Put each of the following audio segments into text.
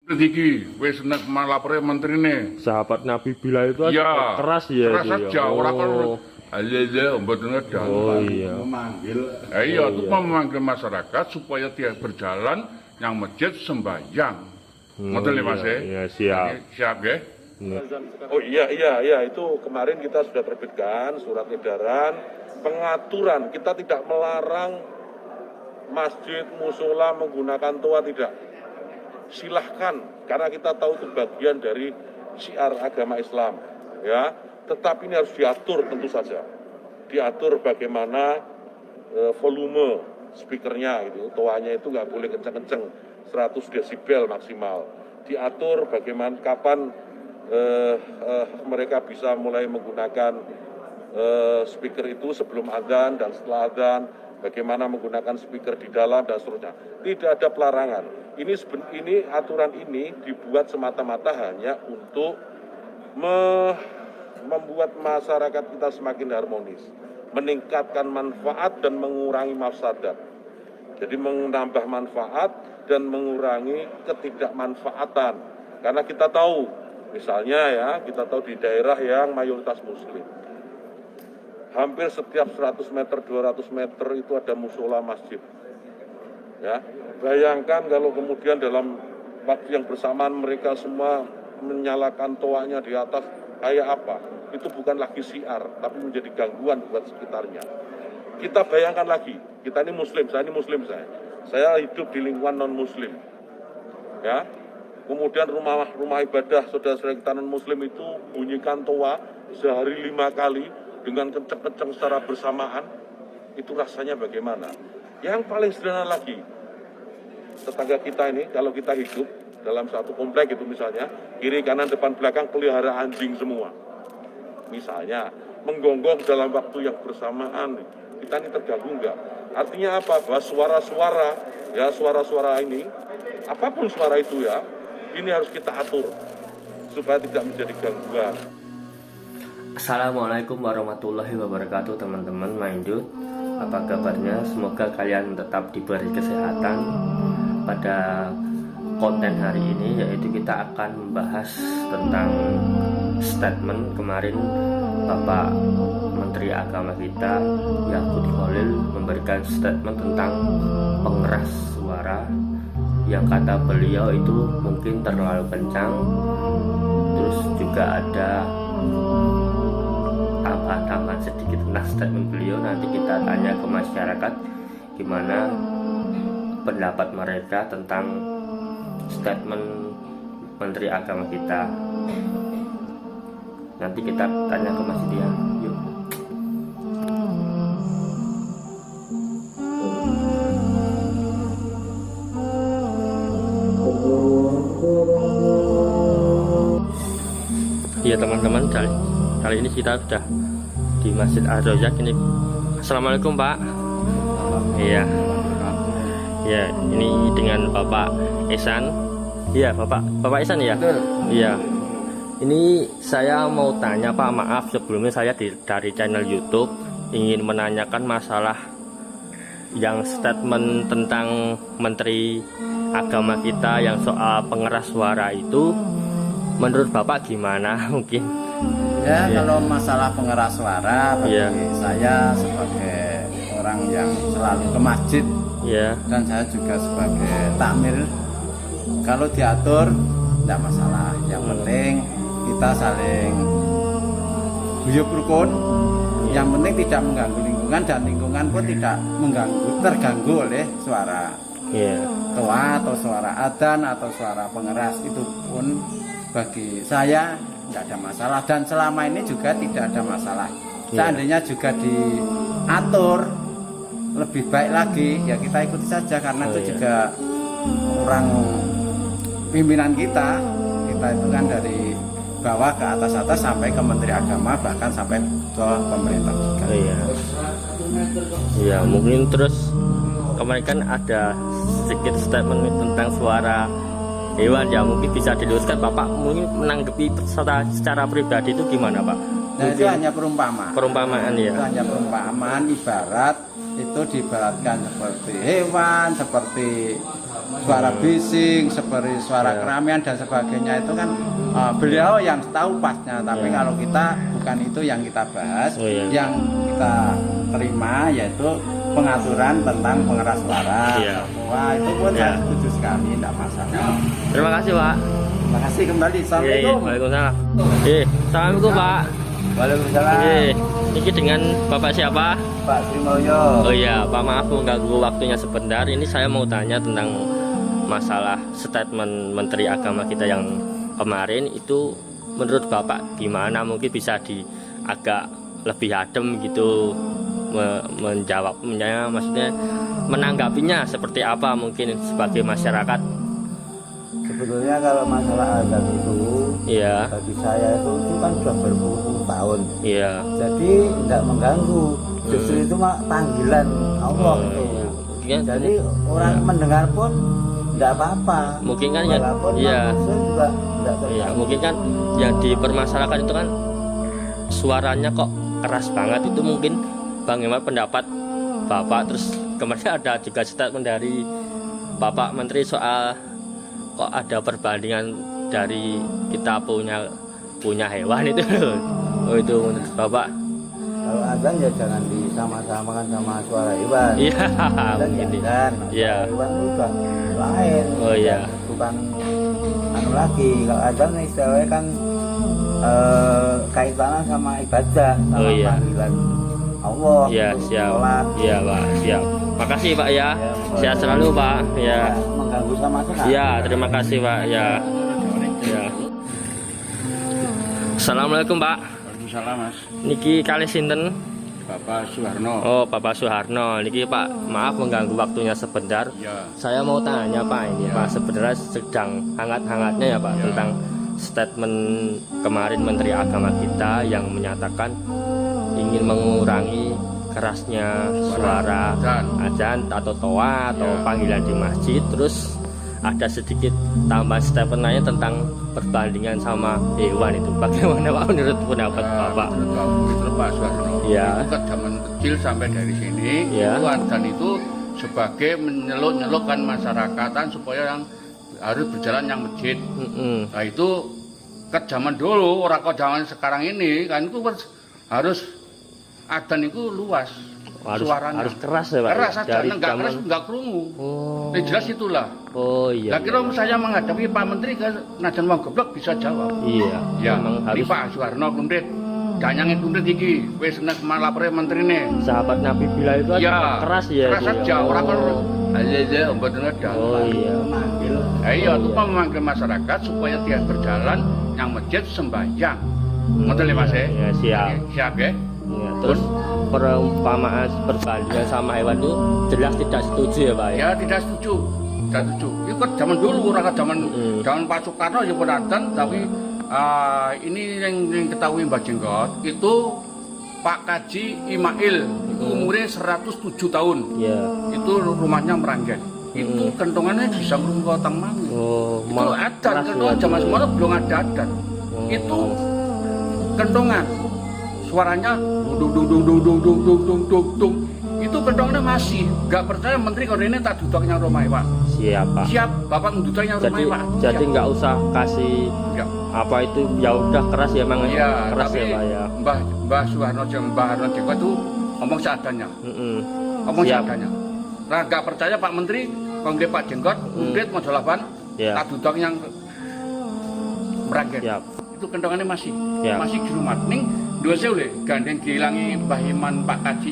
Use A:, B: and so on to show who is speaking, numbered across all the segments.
A: Iki wis nek malapore menterine.
B: Sahabat Nabi Bila itu
A: Ya,
B: keras ya.
A: keras
B: dia.
A: aja, ora kan mboten ngedal.
B: Oh iya.
C: Memanggil
A: Iya, itu memanggil masyarakat supaya dia berjalan yang masjid sembahyang. Ngoten lho Mas.
B: Iya, siap.
A: Jadi, siap nggih.
D: Oh iya itu kemarin kita sudah terbitkan surat edaran pengaturan. Kita tidak melarang masjid musola menggunakan toa, tidak. Silahkan karena kita tahu itu bagian dari syiar agama Islam, ya. Tetapi ini harus diatur tentu saja. Diatur bagaimana volume speakernya gitu. Toanya itu nggak boleh kenceng-kenceng, 100 desibel maksimal. Diatur bagaimana kapan mereka bisa mulai menggunakan speaker itu sebelum adzan dan setelah adzan, bagaimana menggunakan speaker di dalam dan seterusnya. Tidak ada pelarangan. Ini aturan ini dibuat semata-mata hanya untuk membuat masyarakat kita semakin harmonis, meningkatkan manfaat dan mengurangi mafsadat. Jadi menambah manfaat dan mengurangi ketidakmanfaatan. Karena kita tahu, misalnya ya, kita tahu di daerah yang mayoritas muslim, hampir setiap 100 meter, 200 meter itu ada musola masjid. Ya, bayangkan kalau kemudian dalam waktu yang bersamaan mereka semua menyalakan toanya di atas, kayak apa? Itu bukan lagi syiar, tapi menjadi gangguan buat sekitarnya. Kita bayangkan lagi, kita ini muslim, saya ini muslim saya hidup di lingkungan non muslim. Ya, kemudian rumah ibadah saudara-saudara kita non muslim itu bunyikan toa sehari 5 kali dengan kenceng-kenceng secara bersamaan, itu rasanya bagaimana? Yang paling sederhana lagi, tetangga kita ini kalau kita hidup dalam satu komplek itu misalnya, kiri kanan depan belakang pelihara anjing semua. Misalnya menggonggong dalam waktu yang bersamaan, kita ini terganggu enggak? Artinya apa? Bahwa suara-suara ini, apapun suara itu ya, ini harus kita atur supaya tidak menjadi gangguan.
B: Assalamualaikum warahmatullahi wabarakatuh, teman-teman Mindut. Apa kabarnya? Semoga kalian tetap diberi kesehatan. Pada konten hari ini yaitu kita akan membahas tentang statement kemarin Bapak Menteri Agama kita Yakut Khalil memberikan statement tentang pengeras suara yang kata beliau itu mungkin terlalu kencang. Terus juga ada tambahan sedikit tentang statement beliau. Nanti kita tanya ke masyarakat gimana pendapat mereka tentang statement Menteri Agama kita. Nanti kita tanya ke Mas Dia. Yuk. Iya teman-teman, kali ini kita sudah di Masjid Ar-Razzaq ini. Assalamualaikum Pak. Iya. Ya, ini dengan Bapak Ihsan. Iya, Bapak Ihsan ya?
C: Betul.
B: Iya. Ini saya mau tanya Pak, maaf sebelumnya saya dari channel YouTube ingin menanyakan masalah yang statement tentang Menteri Agama kita yang soal pengeras suara itu. Menurut Bapak gimana mungkin?
C: Ya, kalau masalah pengeras suara bagi saya sebagai orang yang selalu ke masjid, dan saya juga sebagai takmir, kalau diatur tidak masalah. Yang penting kita saling guyub rukun. Yang penting tidak mengganggu lingkungan dan lingkungan pun tidak terganggu oleh suara toa atau suara adzan atau suara pengeras. Itu pun bagi saya tidak ada masalah, dan selama ini juga tidak ada masalah. Seandainya juga diatur lebih baik lagi, ya kita ikuti saja, karena itu juga orang pimpinan kita itu kan dari bawah ke atas sampai ke Menteri Agama, bahkan sampai ke pemerintah juga.
B: Iya, mungkin terus kemarin kan ada sedikit statement tentang suara hewan ya, mungkin bisa diluruskan Bapak mungkin menanggapi secara pribadi itu gimana Pak?
C: Nah, itu hanya perumpamaan ya. Itu hanya perumpamaan, ibarat itu diibaratkan seperti hewan, seperti suara bising, seperti suara keramaian dan sebagainya itu kan beliau yang tahu pasnya. Tapi kalau kita bukan itu yang kita bahas, yang kita terima yaitu pengaturan tentang pengeras suara. Wah, itu pun saya setuju sekali, tidak masalah.
B: Terima kasih Pak.
C: Terima kasih kembali. Assalamualaikum.
B: Waalaikumsalam. Assalamualaikum Pak.
C: Waalaikumsalam.
B: Ini dengan Bapak siapa?
C: Pak Trimulyo.
B: Oh iya, Pak, maaf mengganggu waktunya sebentar. Ini saya mau tanya tentang masalah statement Menteri Agama kita yang kemarin itu, menurut Bapak gimana? Mungkin bisa agak lebih adem gitu menjawabnya, maksudnya menanggapinya seperti apa mungkin sebagai masyarakat.
C: Sebetulnya kalau masalah azan itu, bagi saya itu kan sudah berpuluh-puluh tahun. Jadi tidak mengganggu. Justru itu panggilan Allah itu. Jadi orang mendengar pun tidak apa-apa.
B: Mungkin kan juga mungkin kan yang dipermasalahkan itu kan suaranya kok keras banget. Itu mungkin bagaimana pendapat Bapak? Terus kemarin ada juga statement dari Bapak Menteri soal kok ada perbandingan dari kita punya hewan itu. Oh, itu menurut Bapak.
C: Kalau azan ya jangan disama-samakan sama suara hewan. Hewan itu udah lain.
B: Oh iya.
C: Bukan anu lagi. Kalau azan istilahnya kan kaitannya sama ibadah, sama panggilan Allah.
B: Iya, siap. Iya, Pak, siap. Makasih Pak ya. Sehat selalu Pak. Ya.
C: Mengganggu sama sekali.
B: Iya, terima kasih Pak. Ya. Assalamualaikum Pak.
A: Waalaikumsalam Mas.
B: Niki kali sinten?
A: Bapak Suharno.
B: Oh, Bapak Suharno. Niki Pak, maaf mengganggu waktunya sebentar. Saya mau tanya Pak, ini Pak sebenarnya sedang hangat-hangatnya ya Pak tentang statement kemarin Menteri Agama kita yang menyatakan ingin mengurangi kerasnya suara azan atau toa atau panggilan di masjid. Terus ada sedikit tambahan statement lainnya tentang perbandingan sama hewan itu. Bagaimana Pak menurut pendapat Bapak?
A: Menurut Pak Suharno, itu kan zaman kecil sampai dari sini, itu azan itu sebagai menyeluk-nyelukkan masyarakatan supaya yang harus berjalan yang masjid. Nah itu ke zaman dulu, orang ke zaman sekarang ini kan itu harus azan itu luas. Suaranya
B: harus keras ya Pak?
A: Keras aja, nggak keras nggak kerungu. Jelas itulah.
B: Oh iya.
A: Nah kira saya menghadapi Pak Menteri kan najan wong goblok bisa jawab.
B: Iya.
A: Ya, harus Pak Suharno kumrit. Jangan kumrit iki, wis nek malapore menterine.
B: Sahabat Nabi Bila itu kan keras ya.
A: Keras aja, orang kan aja mboten ada.
B: Oh iya.
A: Iya, itu memanggil masyarakat supaya dia berjalan yang masjid sembahyang. Ngoten lho Mas.
B: Ya, siap.
A: Siap ya.
B: Ya, terus perumpamaan perbandingan sama hewan itu jelas tidak setuju ya Pak?
A: Ya tidak setuju, tidak setuju. Itu kan zaman dulu, orang zaman Pak Soekarno ya beratan, tapi ini yang diketahui Mbak Jenggot itu Pak Kaji Imail itu umurnya 107 tahun. Itu rumahnya Meranggen. Itu kentongannya bisa ngrungokno teman. Itu adan, kentongan zaman semono belum ada adan. Itu kentongan. Suaranya dung dung dung dung dung dung dung dung dung dung. Itu kentongannya masih. Gak percaya Menteri kalau ini tak duduknya rumah Pak.
B: Siap Pak.
A: Siap, Bapak duduknya rumah Pak.
B: Jadi nggak usah kasih apa itu ya udah keras ya emang keras ya Pak ya.
A: Mbah Suharno jeung Mbah Harno Jenggot itu ngomong seadanya. Ngomong seadanya. Nah gak percaya Pak Menteri, kalau Pak Jenggot, Undit mau jolapan, tak duduk yang Meranggen. Itu kentongannya masih di rumah. Ning dua seule gandeng dihilangi Mbah Iman Pak Kaji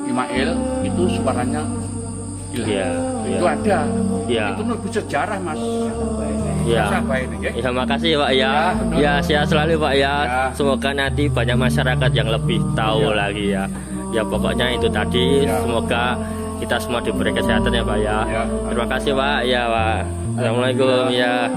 A: Imail itu suaranya hilang. Itu ada. Itu menurut sejarah Mas.
B: Ya, makasih Pak ya. Ya, sehat selalu Pak ya. Semoga nanti banyak masyarakat yang lebih tahu lagi ya. Ya pokoknya itu tadi. Semoga kita semua diberi kesehatan ya Pak ya. Terima kasih Pak. Ya Pak. Assalamualaikum ya.